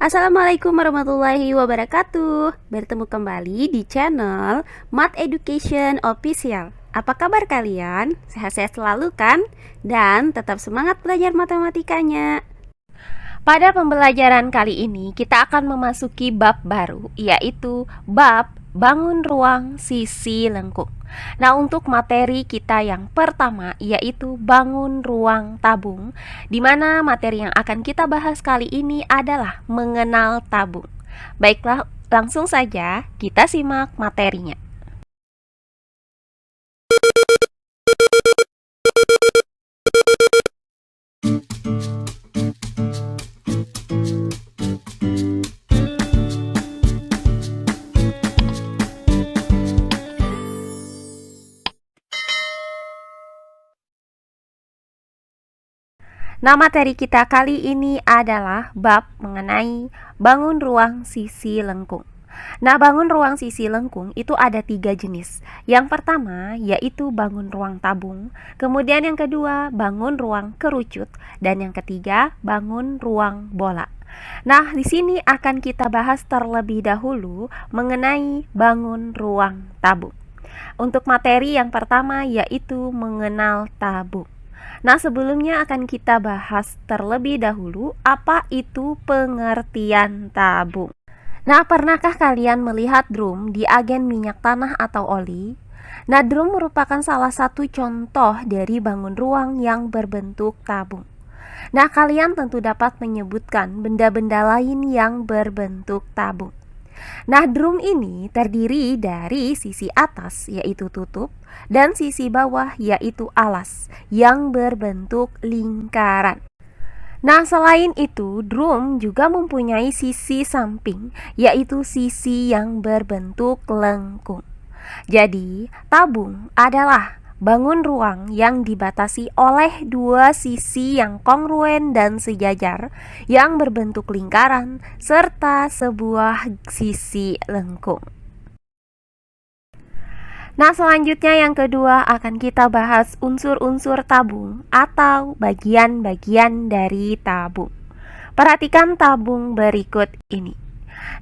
Assalamualaikum warahmatullahi wabarakatuh. Bertemu kembali di channel Math Education Official. Apa kabar kalian? Sehat-sehat selalu kan? Dan tetap semangat belajar matematikanya. Pada pembelajaran kali ini kita akan memasuki bab baru, yaitu bab bangun ruang sisi lengkung. Nah, untuk materi kita yang pertama yaitu bangun ruang tabung, di mana materi yang akan kita bahas kali ini adalah mengenal tabung. Baiklah, langsung saja kita simak materinya. Nah, materi kita kali ini adalah bab mengenai bangun ruang sisi lengkung. Nah, bangun ruang sisi lengkung itu ada 3 jenis. Yang pertama yaitu bangun ruang tabung, kemudian yang kedua bangun ruang kerucut, dan yang ketiga bangun ruang bola. Nah, di sini akan kita bahas terlebih dahulu mengenai bangun ruang tabung. Untuk materi yang pertama yaitu mengenal tabung. Nah, sebelumnya akan kita bahas terlebih dahulu apa itu pengertian tabung. Nah, pernahkah kalian melihat drum di agen minyak tanah atau oli? Nah, drum merupakan salah satu contoh dari bangun ruang yang berbentuk tabung. Nah, kalian tentu dapat menyebutkan benda-benda lain yang berbentuk tabung. Nah, drum ini terdiri dari sisi atas yaitu tutup dan sisi bawah yaitu alas yang berbentuk lingkaran. Nah, selain itu, drum juga mempunyai sisi samping yaitu sisi yang berbentuk lengkung. Jadi, tabung adalah bangun ruang yang dibatasi oleh dua sisi yang kongruen dan sejajar yang berbentuk lingkaran serta sebuah sisi lengkung. Nah, selanjutnya yang kedua akan kita bahas unsur-unsur tabung atau bagian-bagian dari tabung. Perhatikan tabung berikut ini.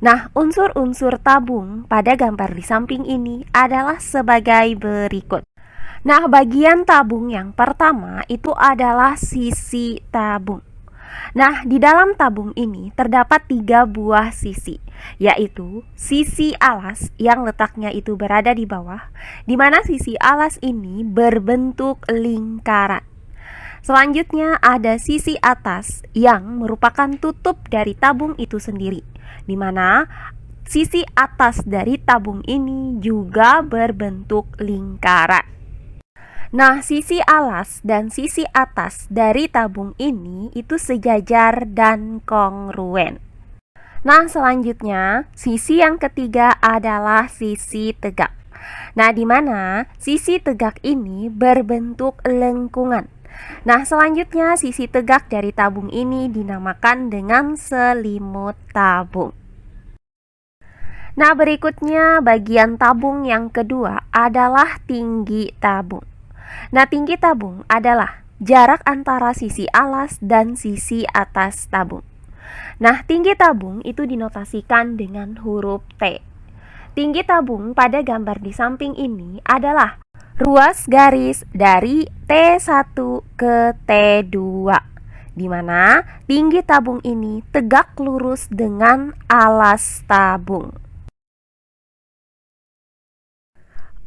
Nah, unsur-unsur tabung pada gambar di samping ini adalah sebagai berikut. Nah, bagian tabung yang pertama itu adalah sisi tabung. Nah, di dalam tabung ini terdapat 3 buah sisi, yaitu sisi alas yang letaknya itu berada di bawah, di mana sisi alas ini berbentuk lingkaran. Selanjutnya ada sisi atas yang merupakan tutup dari tabung itu sendiri, di mana sisi atas dari tabung ini juga berbentuk lingkaran. Nah, sisi alas dan sisi atas dari tabung ini itu sejajar dan kongruen. Nah, selanjutnya sisi yang ketiga adalah sisi tegak. Nah, di mana sisi tegak ini berbentuk lengkungan. Nah, selanjutnya sisi tegak dari tabung ini dinamakan dengan selimut tabung. Nah, berikutnya bagian tabung yang kedua adalah tinggi tabung. Nah, tinggi tabung adalah jarak antara sisi alas dan sisi atas tabung. Nah, tinggi tabung itu dinotasikan dengan huruf T. Tinggi tabung pada gambar di samping ini adalah ruas garis dari T1 ke T2, di mana tinggi tabung ini tegak lurus dengan alas tabung.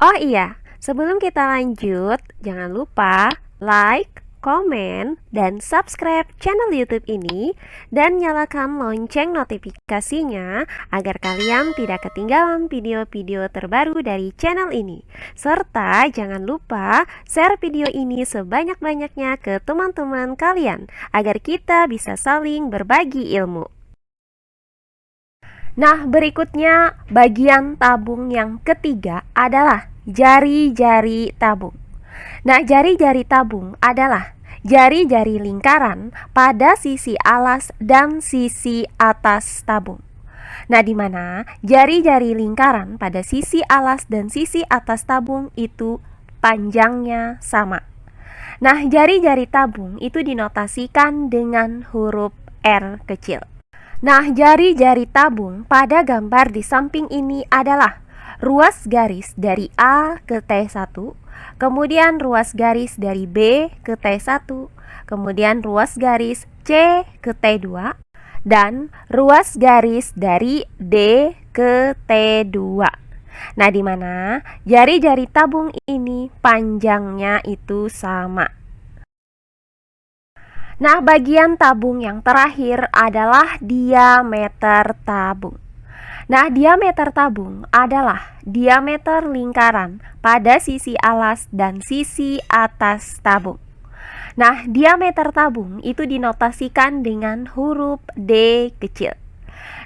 Oh iya, sebelum kita lanjut, jangan lupa like, komen, dan subscribe channel YouTube ini dan nyalakan lonceng notifikasinya agar kalian tidak ketinggalan video-video terbaru dari channel ini. Serta jangan lupa share video ini sebanyak-banyaknya ke teman-teman kalian agar kita bisa saling berbagi ilmu. Nah, berikutnya bagian tabung yang ketiga adalah jari-jari tabung. Nah, jari-jari tabung adalah jari-jari lingkaran pada sisi alas dan sisi atas tabung. Nah, di mana jari-jari lingkaran pada sisi alas dan sisi atas tabung itu panjangnya sama. Nah, jari-jari tabung itu dinotasikan dengan huruf R kecil. Nah, jari-jari tabung pada gambar di samping ini adalah ruas garis dari A ke T1, kemudian ruas garis dari B ke T1, kemudian ruas garis C ke T2, dan ruas garis dari D ke T2. Nah, di mana jari-jari tabung ini panjangnya itu sama. Nah, bagian tabung yang terakhir adalah diameter tabung. Nah, diameter tabung adalah diameter lingkaran pada sisi alas dan sisi atas tabung. Nah, diameter tabung itu dinotasikan dengan huruf D kecil.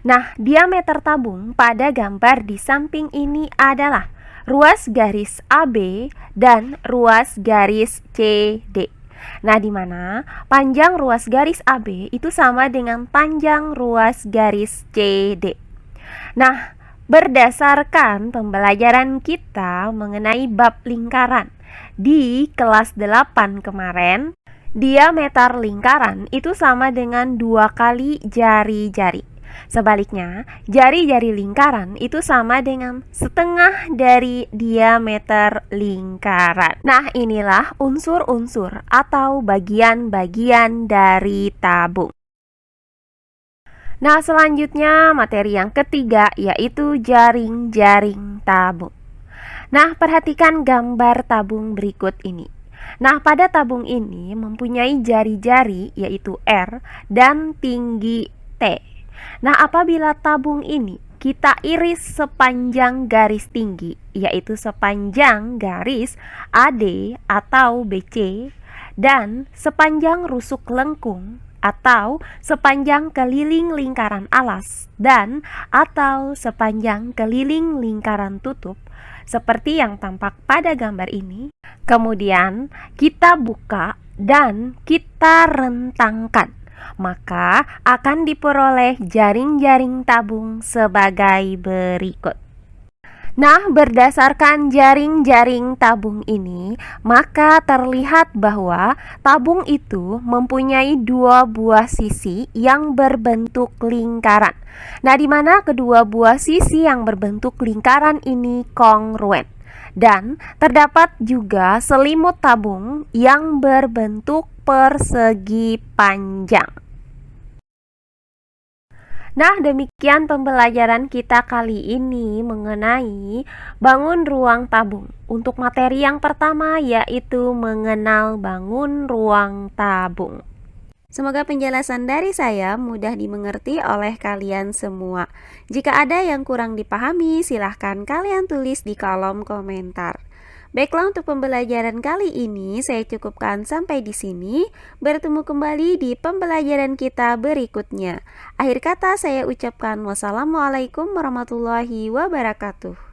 Nah, diameter tabung pada gambar di samping ini adalah ruas garis AB dan ruas garis CD. Nah, di mana panjang ruas garis AB itu sama dengan panjang ruas garis CD. Nah, berdasarkan pembelajaran kita mengenai bab lingkaran di kelas 8 kemarin, diameter lingkaran itu sama dengan 2 kali jari-jari. Sebaliknya, jari-jari lingkaran itu sama dengan setengah dari diameter lingkaran. Nah, inilah unsur-unsur atau bagian-bagian dari tabung. Nah, selanjutnya materi yang ketiga yaitu jaring-jaring tabung. Nah, perhatikan gambar tabung berikut ini. Nah, pada tabung ini mempunyai jari-jari yaitu R dan tinggi T. Nah, apabila tabung ini kita iris sepanjang garis tinggi, yaitu sepanjang garis AD atau BC, dan sepanjang rusuk lengkung atau sepanjang keliling lingkaran alas dan atau sepanjang keliling lingkaran tutup, seperti yang tampak pada gambar ini. Kemudian kita buka dan kita rentangkan, maka akan diperoleh jaring-jaring tabung sebagai berikut. Nah, berdasarkan jaring-jaring tabung ini, maka terlihat bahwa tabung itu mempunyai 2 buah sisi yang berbentuk lingkaran. Nah, di mana kedua buah sisi yang berbentuk lingkaran ini kongruen. Dan terdapat juga selimut tabung yang berbentuk persegi panjang. Nah, demikian pembelajaran kita kali ini mengenai bangun ruang tabung. Untuk materi yang pertama yaitu mengenal bangun ruang tabung. Semoga penjelasan dari saya mudah dimengerti oleh kalian semua. Jika ada yang kurang dipahami, silahkan kalian tulis di kolom komentar. Baiklah, untuk pembelajaran kali ini saya cukupkan sampai di sini. Bertemu kembali di pembelajaran kita berikutnya. Akhir kata saya ucapkan wassalamualaikum warahmatullahi wabarakatuh.